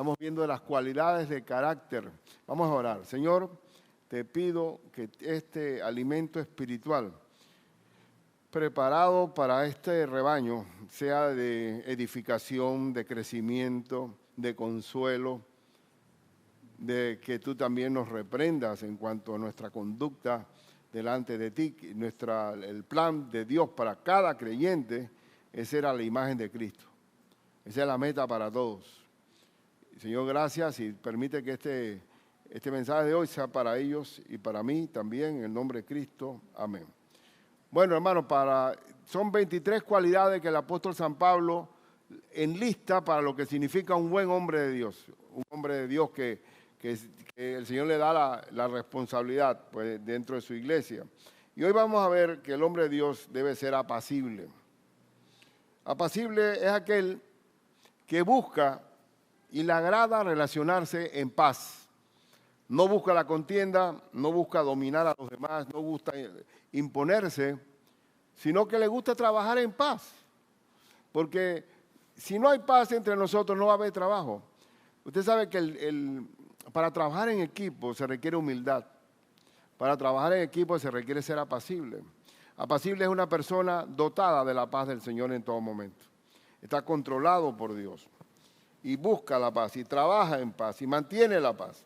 Estamos viendo las cualidades de carácter. Vamos a orar. Señor, te pido que este alimento espiritual preparado para este rebaño sea de edificación, de crecimiento, de consuelo, de que tú también nos reprendas en cuanto a nuestra conducta delante de ti. El plan de Dios para cada creyente es ser a la imagen de Cristo. Esa es la meta para todos. Señor, gracias y permite que este mensaje de hoy sea para ellos y para mí también, en el nombre de Cristo. Amén. Bueno, hermano, son 23 cualidades que el apóstol San Pablo enlista para lo que significa un buen hombre de Dios. Un hombre de Dios que el Señor le da la responsabilidad pues, dentro de su iglesia. Y hoy vamos a ver que el hombre de Dios debe ser apacible. Apacible es aquel que busca y le agrada relacionarse en paz. No busca la contienda, no busca dominar a los demás, no busca imponerse, sino que le gusta trabajar en paz. Porque si no hay paz entre nosotros, no va a haber trabajo. Usted sabe que para trabajar en equipo se requiere humildad. Para trabajar en equipo se requiere ser apacible. Apacible es una persona dotada de la paz del Señor en todo momento. Está controlado por Dios. Y busca la paz, y trabaja en paz, y mantiene la paz.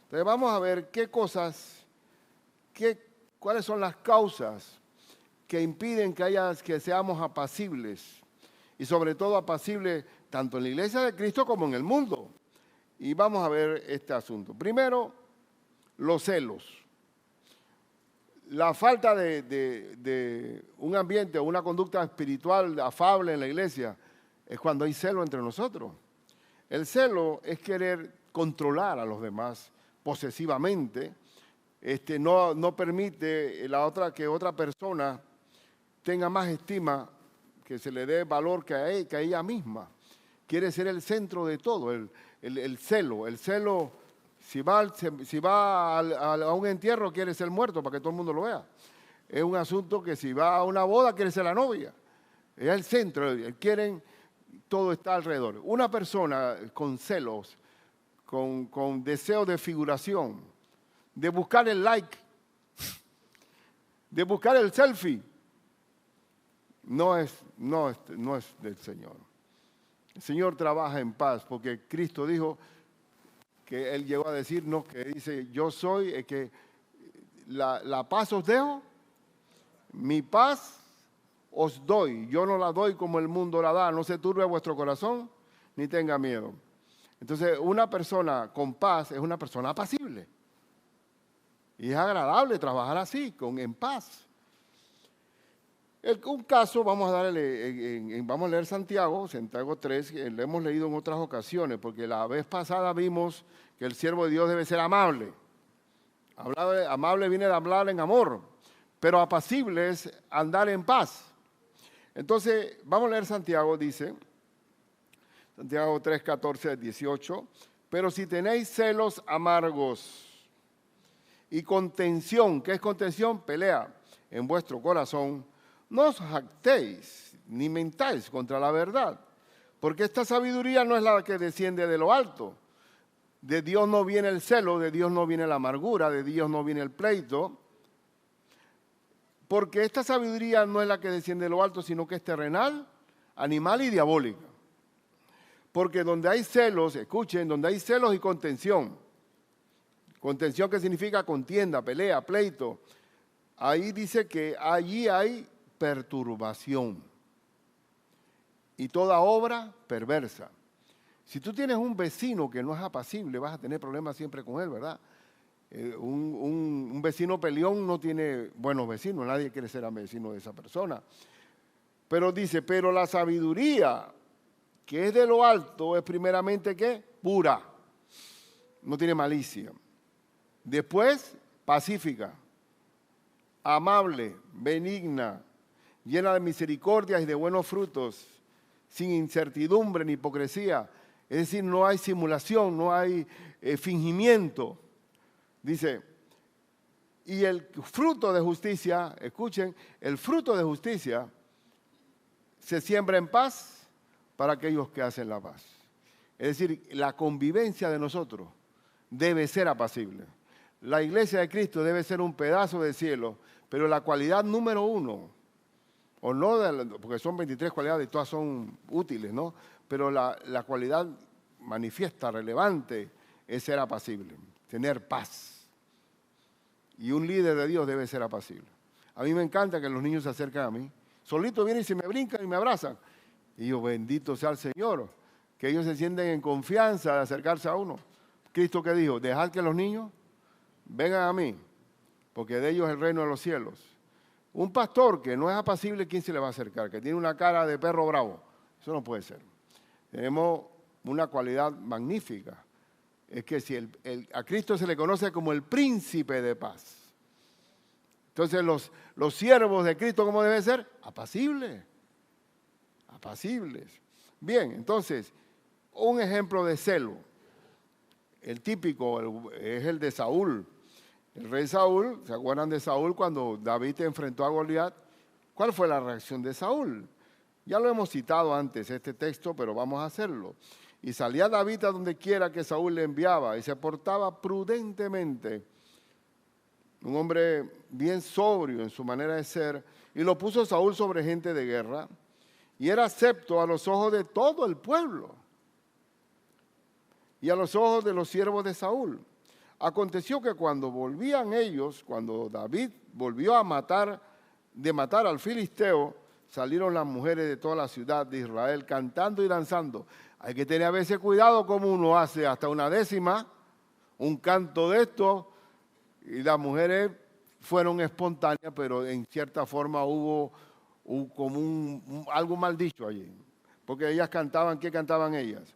Entonces vamos a ver cuáles son las causas que impiden que seamos apacibles. Y sobre todo apacibles tanto en la iglesia de Cristo como en el mundo. Y vamos a ver este asunto. Primero, los celos. La falta de un ambiente o una conducta espiritual afable en la iglesia es cuando hay celo entre nosotros. El celo es querer controlar a los demás posesivamente. No permite que otra persona tenga más estima, que se le dé valor que a ella misma. Quiere ser el centro de todo, el celo. El celo, si va a un entierro, quiere ser muerto para que todo el mundo lo vea. Es un asunto que si va a una boda, quiere ser la novia. Es el centro, todo está alrededor. Una persona con celos, con deseo de figuración, de buscar el like, de buscar el selfie, no es del Señor. El Señor trabaja en paz, porque Cristo dijo que Él llegó a decirnos que dice, yo soy el que la paz os dejo, mi paz os doy. Yo no la doy como el mundo la da, no se turbe vuestro corazón, ni tenga miedo. Entonces, una persona con paz es una persona apacible. Y es agradable trabajar así, en paz. Un caso, vamos a leer Santiago 3, que lo hemos leído en otras ocasiones, porque la vez pasada vimos que el siervo de Dios debe ser amable. Amable viene de hablar en amor, pero apacible es andar en paz. Entonces, vamos a leer Santiago, dice, Santiago 3, 14, 18, pero si tenéis celos amargos y contención, ¿qué es contención? Pelea en vuestro corazón, no os jactéis ni mentáis contra la verdad, porque esta sabiduría no es la que desciende de lo alto. De Dios no viene el celo, de Dios no viene la amargura, de Dios no viene el pleito, porque esta sabiduría no es la que desciende de lo alto, sino que es terrenal, animal y diabólica. Porque donde hay celos, escuchen, donde hay celos y contención, contención que significa contienda, pelea, pleito, ahí dice que allí hay perturbación y toda obra perversa. Si tú tienes un vecino que no es apacible, vas a tener problemas siempre con él, ¿verdad? Un vecino peleón no tiene buenos vecinos, nadie quiere ser vecino de esa persona. Pero dice, pero la sabiduría que es de lo alto es primeramente, ¿qué? Pura, no tiene malicia. Después, pacífica, amable, benigna, llena de misericordias y de buenos frutos, sin incertidumbre ni hipocresía. Es decir, no hay simulación, no hay fingimiento. Dice, y el fruto de justicia, escuchen, el fruto de justicia se siembra en paz para aquellos que hacen la paz. Es decir, la convivencia de nosotros debe ser apacible. La iglesia de Cristo debe ser un pedazo de cielo, pero la cualidad número uno, o no, porque son 23 cualidades y todas son útiles, ¿no? Pero la cualidad manifiesta, relevante, es ser apacible, tener paz. Y un líder de Dios debe ser apacible. A mí me encanta que los niños se acerquen a mí. Solito vienen y se me brincan y me abrazan. Y yo, bendito sea el Señor, que ellos se sienten en confianza de acercarse a uno. Cristo, ¿qué dijo? Dejad que los niños vengan a mí, porque de ellos es el reino de los cielos. Un pastor que no es apacible, ¿quién se le va a acercar? Que tiene una cara de perro bravo. Eso no puede ser. Tenemos una cualidad magnífica. Es que si a Cristo se le conoce como el príncipe de paz. Entonces los siervos de Cristo, ¿cómo deben ser? Apacibles. Apacibles. Bien, entonces, un ejemplo de celo. El típico es el de Saúl. El rey Saúl, ¿se acuerdan de Saúl cuando David enfrentó a Goliat? ¿Cuál fue la reacción de Saúl? Ya lo hemos citado antes, este texto, pero vamos a hacerlo. Y salía David a donde quiera que Saúl le enviaba y se portaba prudentemente. Un hombre bien sobrio en su manera de ser. Y lo puso Saúl sobre gente de guerra. Y era acepto a los ojos de todo el pueblo. Y a los ojos de los siervos de Saúl. Aconteció que cuando volvían ellos, cuando David volvió a matar al filisteo, salieron las mujeres de toda la ciudad de Israel cantando y danzando. Hay que tener a veces cuidado como uno hace hasta una décima, un canto de esto, y las mujeres fueron espontáneas, pero en cierta forma hubo como algo mal dicho allí, porque ellas cantaban, ¿qué cantaban ellas?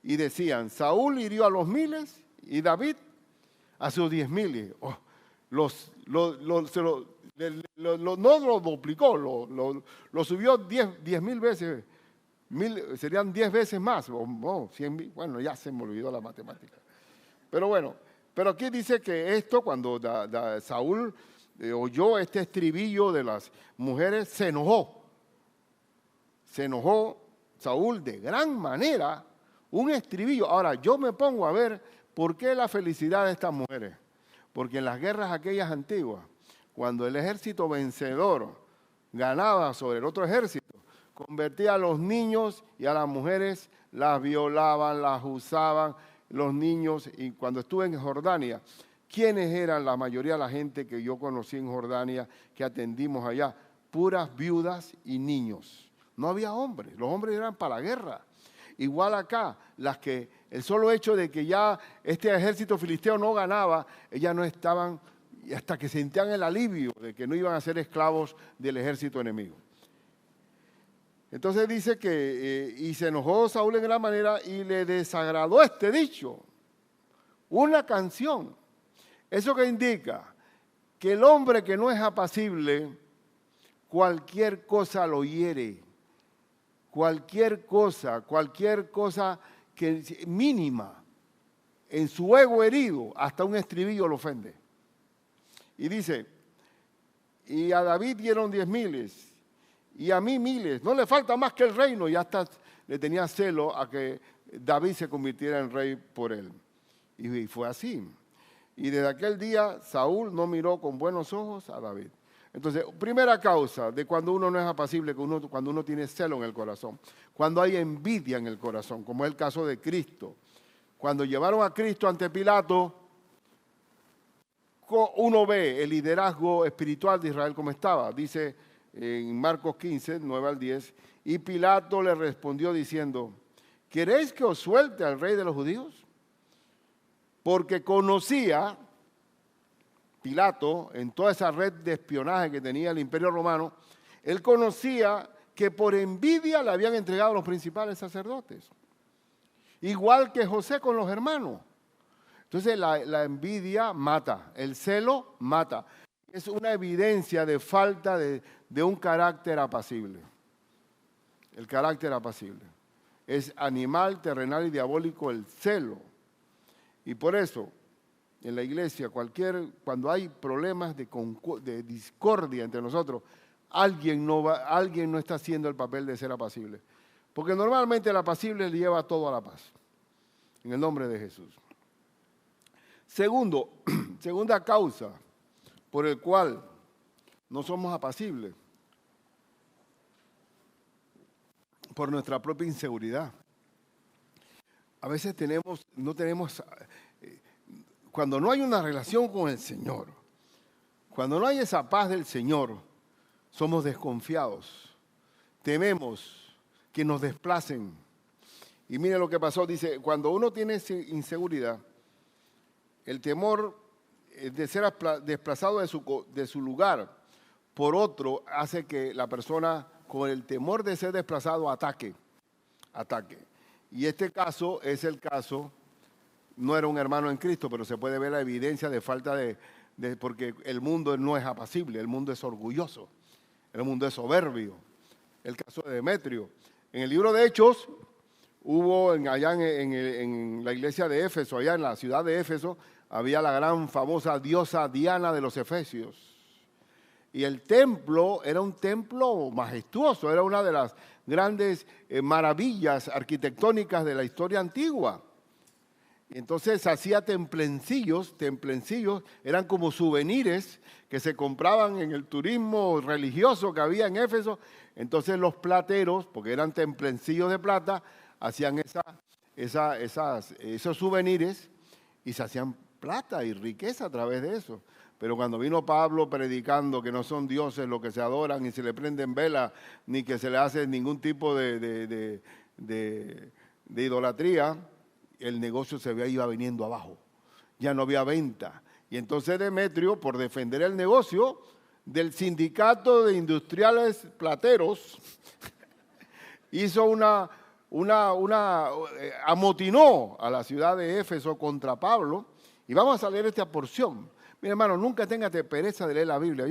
Y decían, Saúl hirió a los 1000 y David a sus 10,000. Oh, no lo duplicó, lo subió 10,000 veces, serían 10 veces más, 100,000, bueno, ya se me olvidó la matemática. Pero bueno, pero aquí dice que esto, cuando Saúl oyó este estribillo de las mujeres, se enojó. Se enojó Saúl de gran manera, un estribillo. Ahora, yo me pongo a ver por qué la felicidad de estas mujeres. Porque en las guerras aquellas antiguas, cuando el ejército vencedor ganaba sobre el otro ejército, convertía a los niños y a las mujeres, las violaban, las usaban, los niños. Y cuando estuve en Jordania, ¿quiénes eran la mayoría de la gente que yo conocí en Jordania, que atendimos allá? Puras viudas y niños. No había hombres, los hombres eran para la guerra. Igual acá, el solo hecho de que ya este ejército filisteo no ganaba, ellas no estaban, hasta que sentían el alivio de que no iban a ser esclavos del ejército enemigo. Entonces dice que, y se enojó Saúl en gran manera y le desagradó este dicho, una canción. ¿Eso que indica? Que el hombre que no es apacible, cualquier cosa lo hiere. Cualquier cosa que mínima, en su ego herido, hasta un estribillo lo ofende. Y dice, y a David dieron 10,000 y a mí 1000, no le falta más que el reino, y hasta le tenía celo a que David se convirtiera en rey por él. Y fue así. Y desde aquel día Saúl no miró con buenos ojos a David. Entonces, primera causa de cuando uno no es apacible, cuando uno tiene celo en el corazón, cuando hay envidia en el corazón, como es el caso de Cristo. Cuando llevaron a Cristo ante Pilato, uno ve el liderazgo espiritual de Israel como estaba. Dice en Marcos 15, 9 al 10, y Pilato le respondió diciendo, ¿queréis que os suelte al rey de los judíos? Porque conocía Pilato, en toda esa red de espionaje que tenía el Imperio Romano, él conocía que por envidia le habían entregado a los principales sacerdotes. Igual que José con los hermanos. Entonces la envidia mata, el celo mata. Es una evidencia de falta de un carácter apacible. El carácter apacible. Es animal, terrenal y diabólico el celo. Y por eso, en la iglesia, cuando hay problemas de discordia entre nosotros, alguien no está haciendo el papel de ser apacible. Porque normalmente el apacible le lleva todo a la paz. en el nombre de Jesús. Segunda causa por el cual no somos apacibles, por nuestra propia inseguridad. A veces cuando no hay una relación con el Señor, cuando no hay esa paz del Señor, somos desconfiados, tememos que nos desplacen. Y mire lo que pasó, dice, cuando uno tiene inseguridad, el temor de ser desplazado de su lugar por otro hace que la persona, con el temor de ser desplazado, ataque. Y este caso es el caso, no era un hermano en Cristo, pero se puede ver la evidencia de falta porque el mundo no es apacible, el mundo es orgulloso, el mundo es soberbio. El caso de Demetrio. En el libro de Hechos, hubo allá en la iglesia de Éfeso, allá en la ciudad de Éfeso, había la gran famosa diosa Diana de los Efesios. Y el templo era un templo majestuoso, era una de las grandes maravillas arquitectónicas de la historia antigua. Y entonces hacía templencillos, eran como souvenirs que se compraban en el turismo religioso que había en Éfeso. Entonces los plateros, porque eran templencillos de plata, hacían esos souvenirs y se hacían plata y riqueza a través de eso. Pero cuando vino Pablo predicando que no son dioses los que se adoran, ni se le prenden velas, ni que se le hace ningún tipo de idolatría, el negocio iba viniendo abajo. Ya no había venta. Y entonces Demetrio, por defender el negocio del sindicato de industriales plateros, hizo amotinó a la ciudad de Éfeso contra Pablo. Y vamos a leer esta porción. Mira, hermano, nunca tengas pereza de leer la Biblia,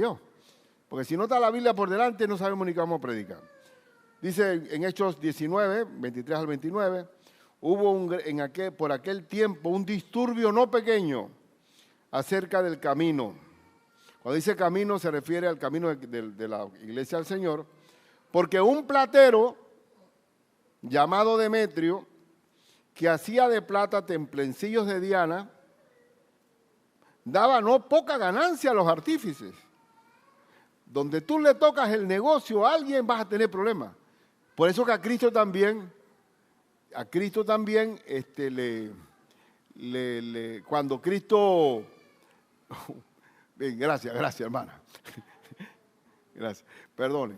porque si no está la Biblia por delante, no sabemos ni qué vamos a predicar. Dice en Hechos 19, 23 al 29, hubo por aquel tiempo un disturbio no pequeño acerca del camino. Cuando dice camino, se refiere al camino de la iglesia del Señor, porque un platero llamado Demetrio, que hacía de plata templencillos de Diana, daba no poca ganancia a los artífices. Donde tú le tocas el negocio a alguien, vas a tener problemas. Por eso que a Cristo también, cuando Cristo, bien, gracias hermana, gracias, perdone.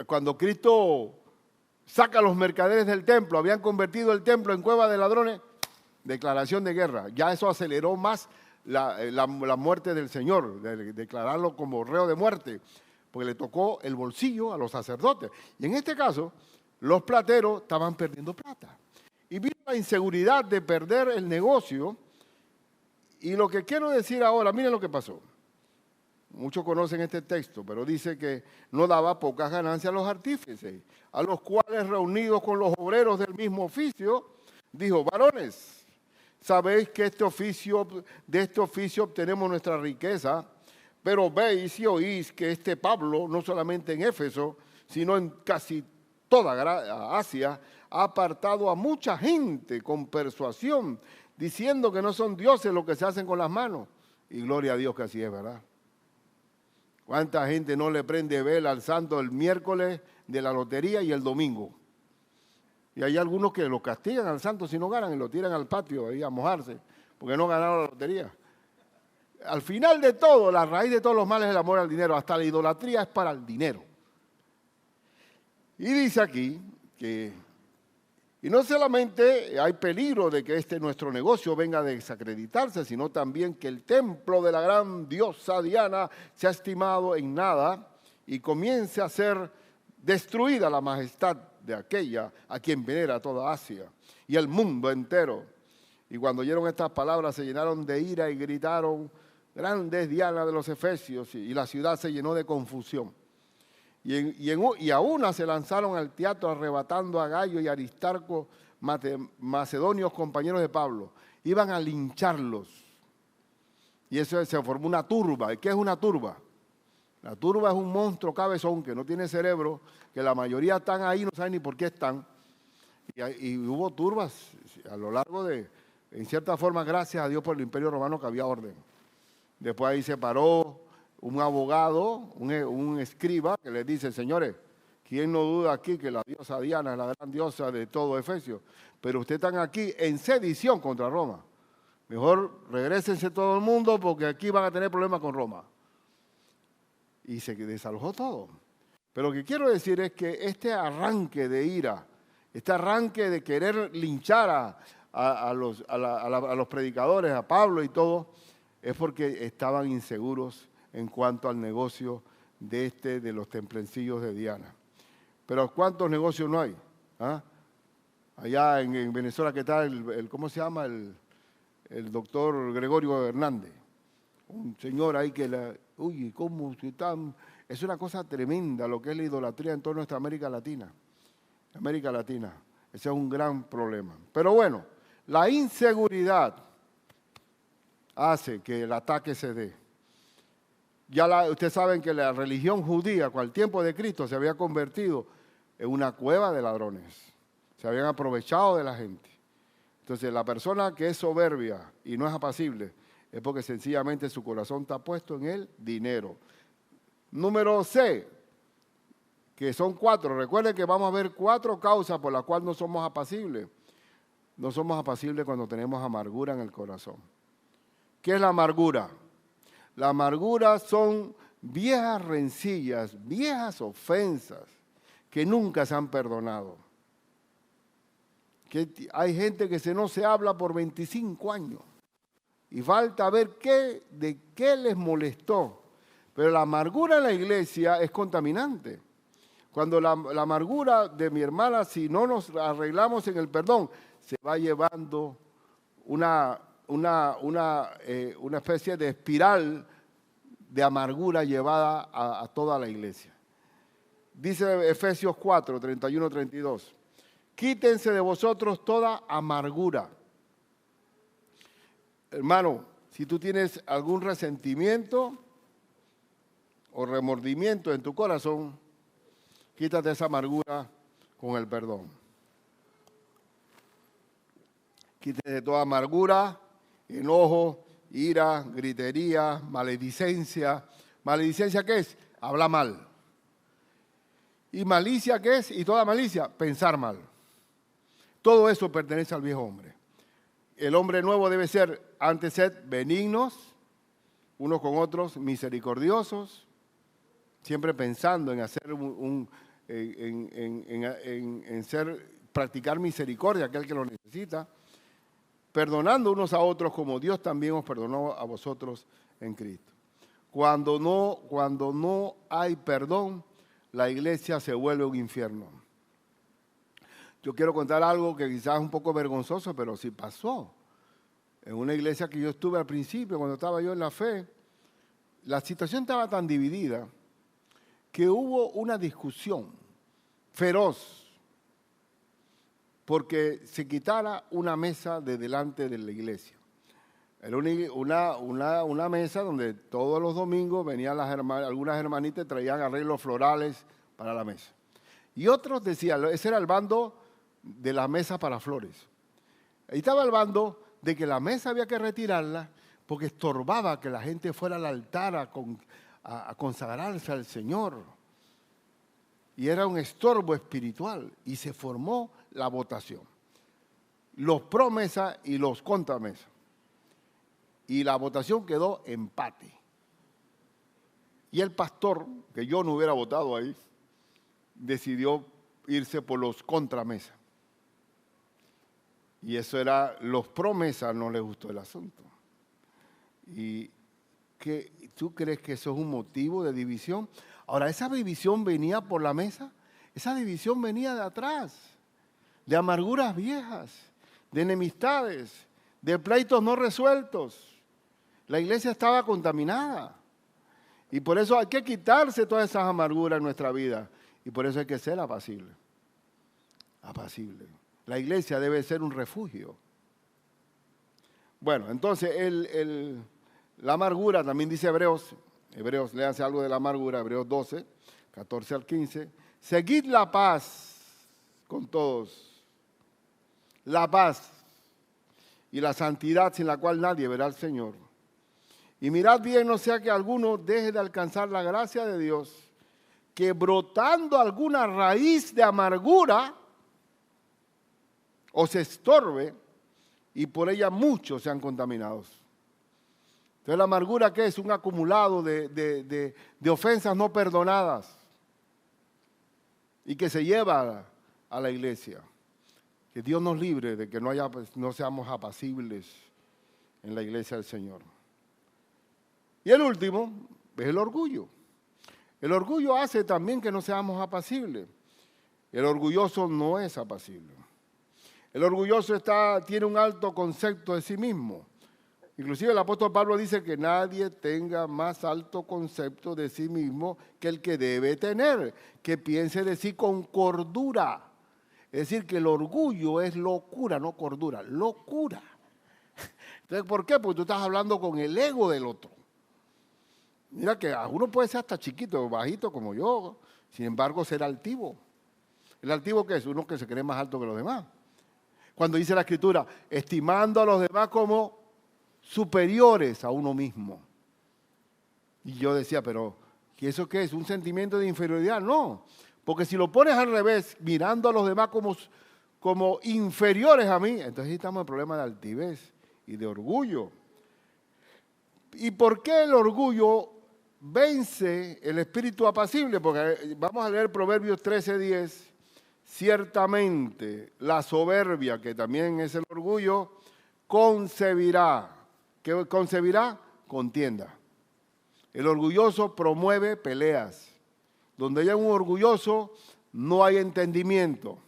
Cuando Cristo saca a los mercaderes del templo, habían convertido el templo en cueva de ladrones, declaración de guerra. Ya eso aceleró más la muerte del Señor, de declararlo como reo de muerte, porque le tocó el bolsillo a los sacerdotes. Y en este caso, los plateros estaban perdiendo plata. Y vino la inseguridad de perder el negocio. Y lo que quiero decir ahora, miren lo que pasó. Muchos conocen este texto, pero dice que no daba pocas ganancias a los artífices, a los cuales, reunidos con los obreros del mismo oficio, dijo: varones, sabéis que de este oficio obtenemos nuestra riqueza, pero veis y oís que este Pablo, no solamente en Éfeso, sino en casi toda Asia, ha apartado a mucha gente con persuasión, diciendo que no son dioses los que se hacen con las manos. Y gloria a Dios que así es, ¿verdad? ¿Cuánta gente no le prende vela al santo el miércoles de la lotería y el domingo? Y hay algunos que lo castigan al santo si no ganan y lo tiran al patio ahí a mojarse, porque no ganaron la lotería. Al final de todo, la raíz de todos los males es el amor al dinero. Hasta la idolatría es para el dinero. Y dice aquí que, y no solamente hay peligro de que nuestro negocio venga a desacreditarse, sino también que el templo de la gran diosa Diana se ha estimado en nada y comience a ser destruida la majestad de aquella a quien venera toda Asia y el mundo entero. Y cuando oyeron estas palabras se llenaron de ira y gritaron: grandes Diana de los Efesios, y la ciudad se llenó de confusión. Y a una se lanzaron al teatro arrebatando a Gayo y Aristarco, macedonios compañeros de Pablo. Iban a lincharlos. Y eso se formó una turba. ¿Y qué es una turba? La turba es un monstruo cabezón que no tiene cerebro, que la mayoría están ahí, no saben ni por qué están. Y hubo turbas a lo largo de, en cierta forma, gracias a Dios por el Imperio Romano que había orden. Después ahí se paró un abogado, un escriba, que le dice, señores, ¿quién no duda aquí que la diosa Diana es la gran diosa de todo Efesio? Pero ustedes están aquí en sedición contra Roma. Mejor regrésense todo el mundo porque aquí van a tener problemas con Roma. Y se desalojó todo. Pero lo que quiero decir es que este arranque de ira, este arranque de querer linchar a los predicadores, a Pablo y todo, es porque estaban inseguros en cuanto al negocio de los templencillos de Diana. Pero ¿cuántos negocios no hay? ¿Ah? Allá en Venezuela, ¿qué tal? ¿Cómo se llama? El doctor Gregorio Hernández. Un señor ahí que uy, ¿cómo están? Es una cosa tremenda lo que es la idolatría en toda nuestra América Latina. América Latina. Ese es un gran problema. Pero bueno, la inseguridad hace que el ataque se dé. Ustedes saben que la religión judía, con el tiempo de Cristo, se había convertido en una cueva de ladrones. Se habían aprovechado de la gente. Entonces, la persona que es soberbia y no es apacible es porque sencillamente su corazón está puesto en el dinero. Número C, que son 4. Recuerden que vamos a ver 4 causas por las cuales no somos apacibles. No somos apacibles cuando tenemos amargura en el corazón. ¿Qué es la amargura? La amargura son viejas rencillas, viejas ofensas que nunca se han perdonado. Que hay gente que no se habla por 25 años y falta ver de qué les molestó. Pero la amargura en la iglesia es contaminante. Cuando la amargura de mi hermana, si no nos arreglamos en el perdón, se va llevando una especie de espiral de amargura llevada a toda la iglesia. Dice Efesios 4, 31, 32. Quítense de vosotros toda amargura. Hermano, si tú tienes algún resentimiento o remordimiento en tu corazón, quítate esa amargura con el perdón. Quítate toda amargura, enojo, ira, gritería, maledicencia. ¿Maledicencia qué es? Habla mal. ¿Y malicia qué es? Y toda malicia, pensar mal. Todo eso pertenece al viejo hombre. El hombre nuevo debe ser, antes ser benignos, unos con otros, misericordiosos, siempre pensando en hacer practicar misericordia a aquel que lo necesita, perdonando unos a otros como Dios también os perdonó a vosotros en Cristo. Cuando no hay perdón, la iglesia se vuelve un infierno. Yo quiero contar algo que quizás es un poco vergonzoso, pero sí pasó. En una iglesia que yo estuve al principio, cuando estaba yo en la fe, la situación estaba tan dividida que hubo una discusión feroz porque se quitara una mesa de delante de la iglesia. Era una mesa donde todos los domingos venían algunas hermanitas y traían arreglos florales para la mesa. Y otros decían, ese era el bando de la mesa para flores. Ahí estaba el bando de que la mesa había que retirarla porque estorbaba que la gente fuera al altar a consagrarse al Señor. Y era un estorbo espiritual y se formó la votación. Los pro mesa y los contra mesa. Y la votación quedó empate. Y el pastor, que yo no hubiera votado ahí, decidió irse por los contramesa. Y eso era, los promesas no les gustó el asunto. ¿Y tú crees que eso es un motivo de división? Ahora, ¿esa división venía por la mesa? Esa división venía de atrás, de amarguras viejas, de enemistades, de pleitos no resueltos. La iglesia estaba contaminada. Y por eso hay que quitarse todas esas amarguras en nuestra vida. Y por eso hay que ser apacible. Apacible. La iglesia debe ser un refugio. Bueno, entonces la amargura, también dice Hebreos, léanse algo de la amargura, Hebreos 12, 14 al 15. Seguid la paz con todos. La paz. y la santidad sin la cual nadie verá al Señor. Y mirad bien, no sea que alguno deje de alcanzar la gracia de Dios, que brotando alguna raíz de amargura os estorbe y por ella muchos sean contaminados. Entonces, la amargura, ¿qué es? Un acumulado de ofensas no perdonadas y que se lleva a la iglesia. Que Dios nos libre de que no seamos apacibles en la iglesia del Señor. Y el último es el orgullo. El orgullo hace también que no seamos apacibles. El orgulloso no es apacible. El orgulloso tiene un alto concepto de sí mismo. Inclusive el apóstol Pablo dice que nadie tenga más alto concepto de sí mismo que el que debe tener, que piense de sí con cordura. Es decir, que el orgullo es locura, no cordura, locura. Entonces, ¿por qué? Porque tú estás hablando con el ego del otro. Mira que uno puede ser hasta chiquito, bajito como yo, sin embargo ser altivo. ¿El altivo qué es? Uno que se cree más alto que los demás. Cuando dice la Escritura, estimando a los demás como superiores a uno mismo. Y yo decía, pero ¿y eso qué es? ¿Un sentimiento de inferioridad? No, porque si lo pones al revés, mirando a los demás como inferiores a mí, entonces estamos en problema de altivez y de orgullo. ¿Y por qué el orgullo vence el espíritu apacible? Porque vamos a leer Proverbios 13:10. Ciertamente la soberbia, que también es el orgullo, concebirá. ¿Qué concebirá? Contienda. El orgulloso promueve peleas. Donde hay un orgulloso, no hay entendimiento.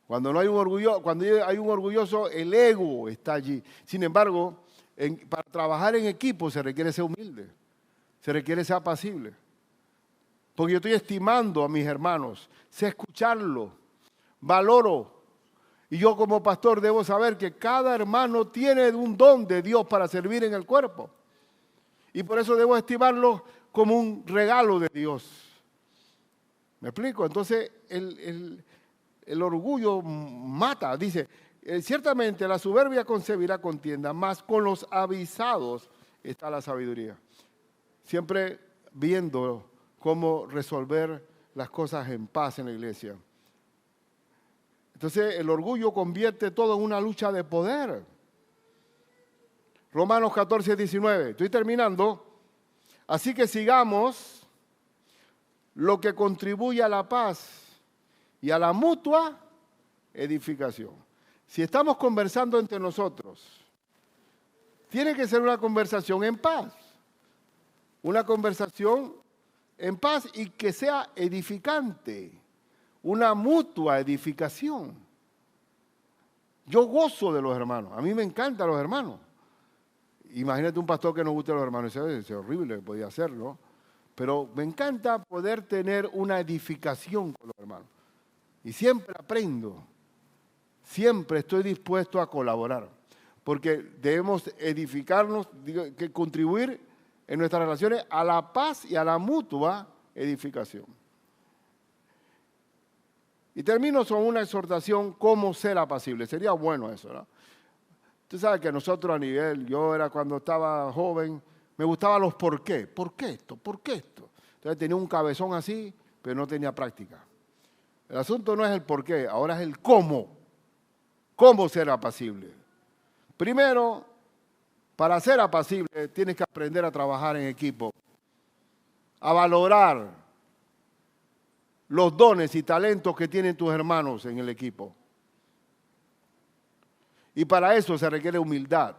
Cuando hay un orgulloso, el ego está allí. Sin embargo, para trabajar en equipo se requiere ser humilde, se requiere ser apacible. Porque yo estoy estimando a mis hermanos, sé escucharlo, valoro. Y yo como pastor debo saber que cada hermano tiene un don de Dios para servir en el cuerpo. Y por eso debo estimarlo como un regalo de Dios. ¿Me explico? Entonces el orgullo mata. Dice, ciertamente la soberbia concebirá contienda, mas con los avisados está la sabiduría. Siempre viendo cómo resolver las cosas en paz en la iglesia. Entonces el orgullo convierte todo en una lucha de poder. Romanos 14:19. Estoy terminando. Así que sigamos lo que contribuye a la paz y a la mutua edificación. Si estamos conversando entre nosotros, tiene que ser una conversación en paz. Una conversación en paz y que sea edificante. Una mutua edificación. Yo gozo de los hermanos. A mí me encantan los hermanos. Imagínate un pastor que no guste a los hermanos. Es horrible, podía hacerlo. Pero me encanta poder tener una edificación con los hermanos. Y siempre aprendo. Siempre estoy dispuesto a colaborar. Porque debemos edificarnos, que contribuir en nuestras relaciones a la paz y a la mutua edificación. Y termino con una exhortación, cómo ser apacible. Sería bueno eso, ¿no? Tú sabes que nosotros yo era cuando estaba joven, me gustaban los por qué. ¿Por qué esto? ¿Por qué esto? Entonces tenía un cabezón así, pero no tenía práctica. El asunto no es el por qué, ahora es el cómo. ¿Cómo ser apacible? Primero, para ser apacible tienes que aprender a trabajar en equipo, a valorar los dones y talentos que tienen tus hermanos en el equipo. Y para eso se requiere humildad.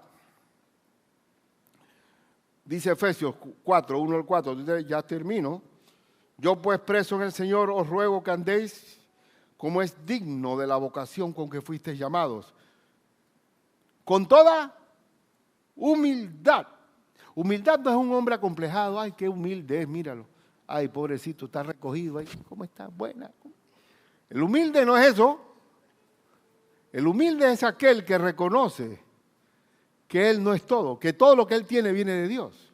Dice Efesios 4, 1 al 4, ya termino. Yo pues preso en el Señor os ruego que andéis como es digno de la vocación con que fuisteis llamados. Con toda humildad. Humildad no es un hombre acomplejado. Ay, qué humilde es, míralo. Ay, pobrecito, está recogido. Ay, ¿cómo está? Buena. El humilde no es eso. El humilde es aquel que reconoce que él no es todo, que todo lo que él tiene viene de Dios.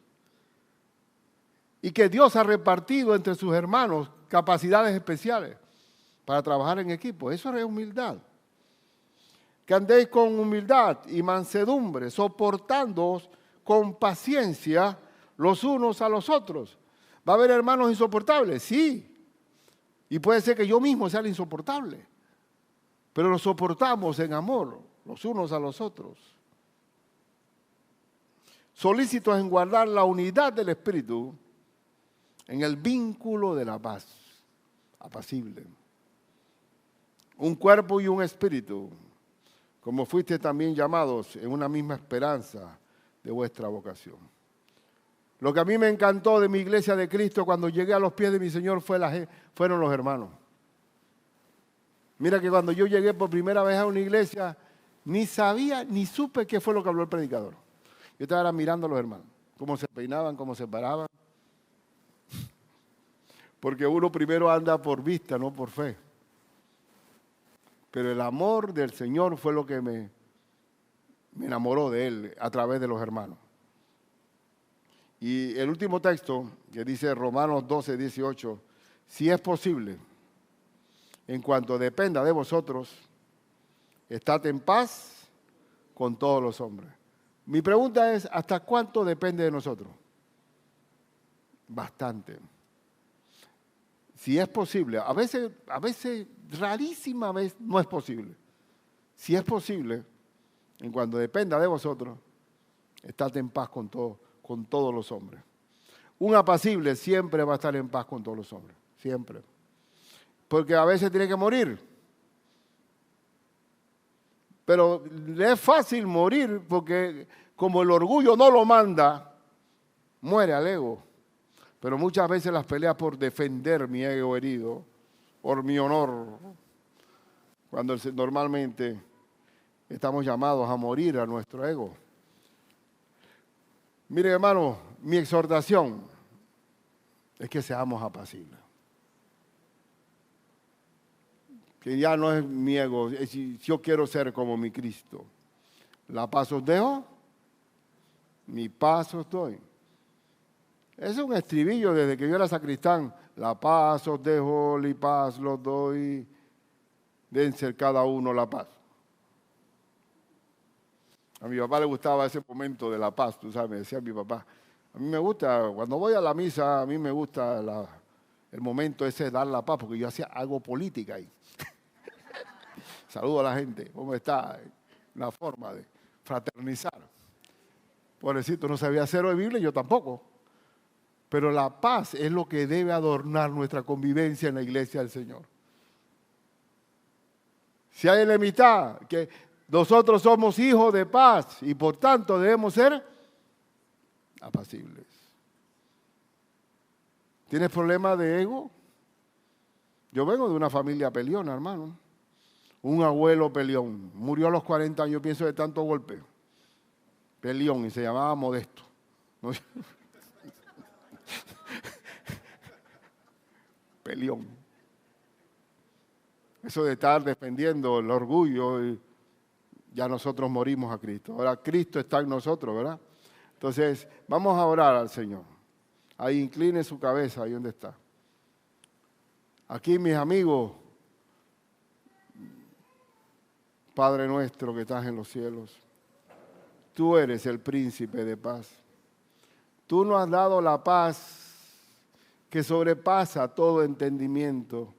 Y que Dios ha repartido entre sus hermanos capacidades especiales para trabajar en equipo. Eso es humildad. que andéis con humildad y mansedumbre, soportándoos con paciencia los unos a los otros. ¿Va a haber hermanos insoportables? Sí. Y puede ser que yo mismo sea el insoportable. Pero lo soportamos en amor, los unos a los otros. Solícitos en guardar la unidad del Espíritu en el vínculo de la paz, apacible. Un cuerpo y un espíritu, como fuiste también llamados en una misma esperanza de vuestra vocación. Lo que a mí me encantó de mi iglesia de Cristo cuando llegué a los pies de mi Señor fueron los hermanos. Mira que cuando yo llegué por primera vez a una iglesia, ni sabía, ni supe qué fue lo que habló el predicador. Yo estaba mirando a los hermanos, cómo se peinaban, cómo se paraban. Porque uno primero anda por vista, no por fe. Pero el amor del Señor fue lo que me enamoró de Él a través de los hermanos. Y el último texto, que dice Romanos 12, 18, si es posible, en cuanto dependa de vosotros, estad en paz con todos los hombres. Mi pregunta es, ¿hasta cuánto depende de nosotros? Bastante. Si es posible, a veces rarísima vez no es posible. Si es posible, en cuanto dependa de vosotros, estad en paz con todos los hombres. Un apacible siempre va a estar en paz con todos los hombres, siempre. Porque a veces tiene que morir. Pero le es fácil morir porque como el orgullo no lo manda, muere al ego. Pero muchas veces las peleas por defender mi ego herido, por mi honor, cuando normalmente estamos llamados a morir a nuestro ego. Mire, hermano, mi exhortación es que seamos apacibles. Que ya no es mi ego, es yo quiero ser como mi Cristo. La paz os dejo, mi paz os doy. Es un estribillo desde que yo era sacristán. La paz os dejo, mi paz los doy. Dense cada uno la paz. A mi papá le gustaba ese momento de la paz, tú sabes, me decía mi papá. A mí me gusta, cuando voy a la misa, a mí me gusta el momento ese de dar la paz, porque yo hacía algo política ahí. Saludo a la gente, ¿cómo está? Una forma de fraternizar. Pobrecito, no sabía cero de Biblia, yo tampoco. Pero la paz es lo que debe adornar nuestra convivencia en la iglesia del Señor. Si hay enemistad, que nosotros somos hijos de paz y por tanto debemos ser apacibles. ¿Tienes problemas de ego? Yo vengo de una familia peleona, hermano. Un abuelo peleón. Murió a los 40 años, pienso, de tanto golpe. Peleón, y se llamaba Modesto. ¿No? Peleón. Eso de estar defendiendo el orgullo, ya nosotros morimos a Cristo. Ahora Cristo está en nosotros, ¿verdad? Entonces, vamos a orar al Señor. Ahí incline su cabeza, ahí donde está. Aquí, mis amigos, Padre nuestro que estás en los cielos, tú eres el príncipe de paz. Tú nos has dado la paz que sobrepasa todo entendimiento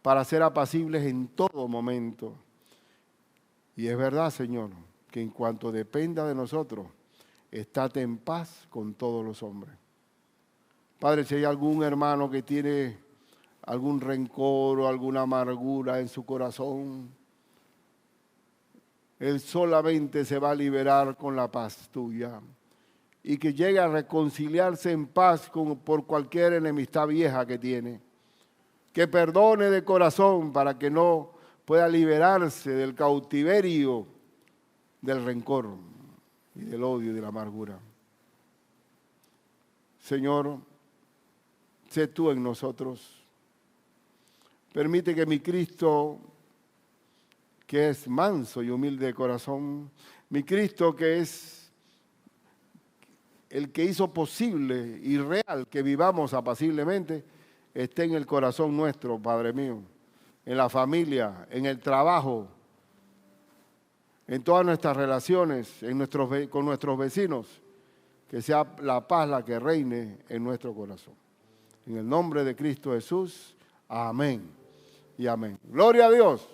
para ser apacibles en todo momento. Y es verdad, Señor, que en cuanto dependa de nosotros, estate en paz con todos los hombres. Padre, si hay algún hermano que tiene algún rencor o alguna amargura en su corazón, él solamente se va a liberar con la paz tuya. Y que llegue a reconciliarse en paz por cualquier enemistad vieja que tiene. Que perdone de corazón para que no pueda liberarse del cautiverio del rencor y del odio y de la amargura. Señor, sé tú en nosotros. Permite que mi Cristo, que es manso y humilde de corazón, mi Cristo que es el que hizo posible y real que vivamos apaciblemente, esté en el corazón nuestro, Padre mío, en la familia, en el trabajo, en todas nuestras relaciones, con nuestros vecinos. Que sea la paz la que reine en nuestro corazón. En el nombre de Cristo Jesús, amén y amén. Gloria a Dios.